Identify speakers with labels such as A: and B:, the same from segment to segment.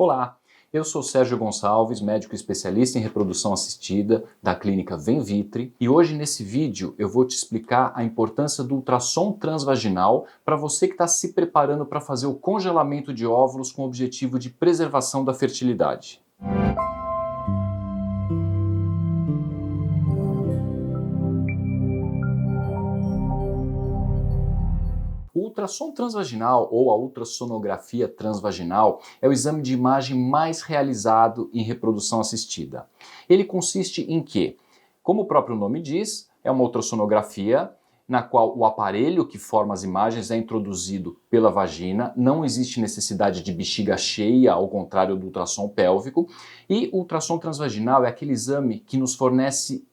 A: Olá, eu sou Sérgio Gonçalves, médico especialista em reprodução assistida da clínica Venvitre, e hoje nesse vídeo eu vou te explicar a importância do ultrassom transvaginal para você que está se preparando para fazer o congelamento de óvulos com o objetivo de preservação da fertilidade. O ultrassom transvaginal ou a ultrassonografia transvaginal é o exame de imagem mais realizado em reprodução assistida. Ele consiste em que, como o próprio nome diz, é uma ultrassonografia na qual o aparelho que forma as imagens é introduzido pela vagina, não existe necessidade de bexiga cheia, ao contrário do ultrassom pélvico, e o ultrassom transvaginal é aquele exame que nos fornece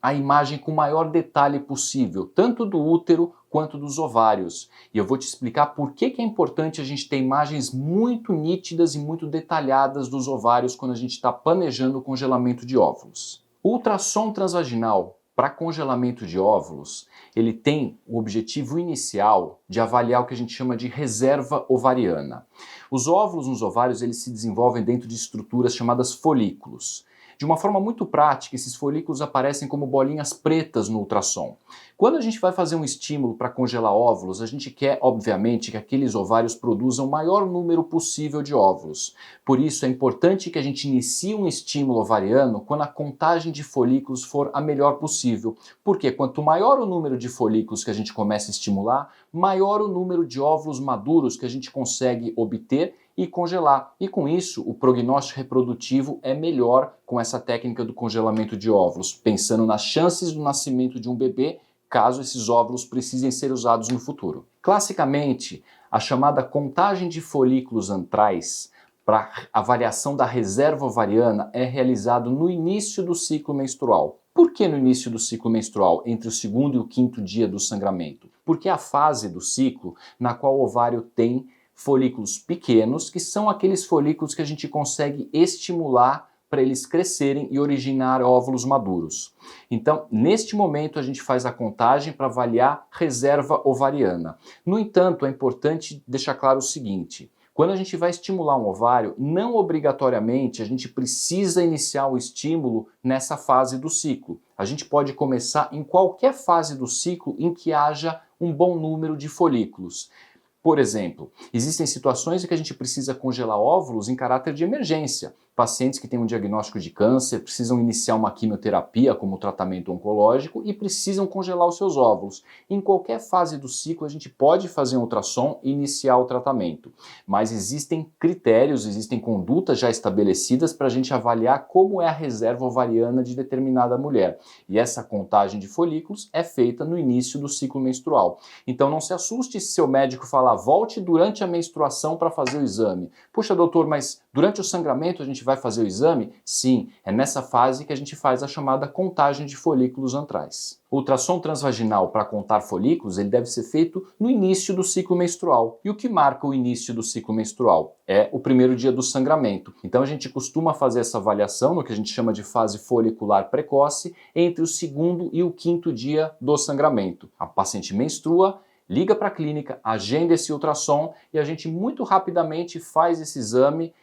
A: a imagem com o maior detalhe possível, tanto do útero quanto dos ovários. E eu vou te explicar por que é importante a gente ter imagens muito nítidas e muito detalhadas dos ovários quando a gente está planejando o congelamento de óvulos. O ultrassom transvaginal para congelamento de óvulos, ele tem o objetivo inicial de avaliar o que a gente chama de reserva ovariana. Os óvulos nos ovários eles se desenvolvem dentro de estruturas chamadas folículos. De uma forma muito prática, esses folículos aparecem como bolinhas pretas no ultrassom. Quando a gente vai fazer um estímulo para congelar óvulos, a gente quer, obviamente, que aqueles ovários produzam o maior número possível de óvulos. Por isso, é importante que a gente inicie um estímulo ovariano quando a contagem de folículos for a melhor possível. Porque quanto maior o número de folículos que a gente começa a estimular, maior o número de óvulos maduros que a gente consegue obter e congelar. E com isso, o prognóstico reprodutivo é melhor com essa técnica do congelamento de óvulos, pensando nas chances do nascimento de um bebê, caso esses óvulos precisem ser usados no futuro. Classicamente, a chamada contagem de folículos antrais para avaliação da reserva ovariana é realizado no início do ciclo menstrual. Por que no início do ciclo menstrual, entre o segundo e o quinto dia do sangramento? Porque é a fase do ciclo na qual o ovário tem folículos pequenos, que são aqueles folículos que a gente consegue estimular para eles crescerem e originar óvulos maduros. Então, neste momento, a gente faz a contagem para avaliar reserva ovariana. No entanto, é importante deixar claro o seguinte: quando a gente vai estimular um ovário, não obrigatoriamente a gente precisa iniciar o estímulo nessa fase do ciclo. A gente pode começar em qualquer fase do ciclo em que haja um bom número de folículos. Por exemplo, existem situações em que a gente precisa congelar óvulos em caráter de emergência. Pacientes que têm um diagnóstico de câncer precisam iniciar uma quimioterapia como tratamento oncológico e precisam congelar os seus óvulos. Em qualquer fase do ciclo a gente pode fazer um ultrassom e iniciar o tratamento. Mas existem critérios, existem condutas já estabelecidas para a gente avaliar como é a reserva ovariana de determinada mulher. E essa contagem de folículos é feita no início do ciclo menstrual. Então não se assuste se seu médico falar volte durante a menstruação para fazer o exame. Puxa, doutor, mas durante o sangramento a gente vai fazer o exame? Sim, é nessa fase que a gente faz a chamada contagem de folículos antrais. O ultrassom transvaginal para contar folículos ele deve ser feito no início do ciclo menstrual. E o que marca o início do ciclo menstrual? É o primeiro dia do sangramento. Então a gente costuma fazer essa avaliação no que a gente chama de fase folicular precoce entre o segundo e o quinto dia do sangramento. A paciente menstrua, liga para a clínica, agenda esse ultrassom e a gente muito rapidamente faz esse exame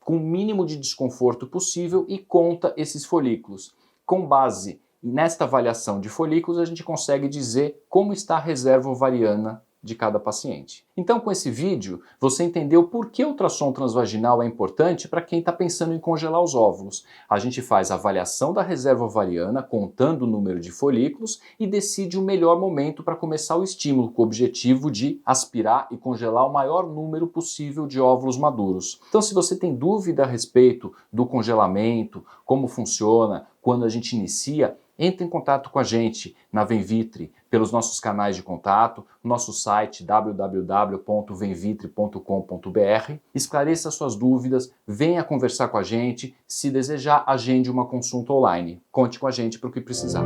A: com o mínimo de desconforto possível e conta esses folículos. Com base nesta avaliação de folículos, a gente consegue dizer como está a reserva ovariana de cada paciente. Então, com esse vídeo, você entendeu por que o ultrassom transvaginal é importante para quem está pensando em congelar os óvulos. A gente faz a avaliação da reserva ovariana, contando o número de folículos, e decide o melhor momento para começar o estímulo, com o objetivo de aspirar e congelar o maior número possível de óvulos maduros. Então, se você tem dúvida a respeito do congelamento, como funciona, quando a gente inicia, entre em contato com a gente na Venvitre pelos nossos canais de contato, nosso site www.venvitre.com.br. Esclareça suas dúvidas, venha conversar com a gente. Se desejar, agende uma consulta online. Conte com a gente para o que precisar.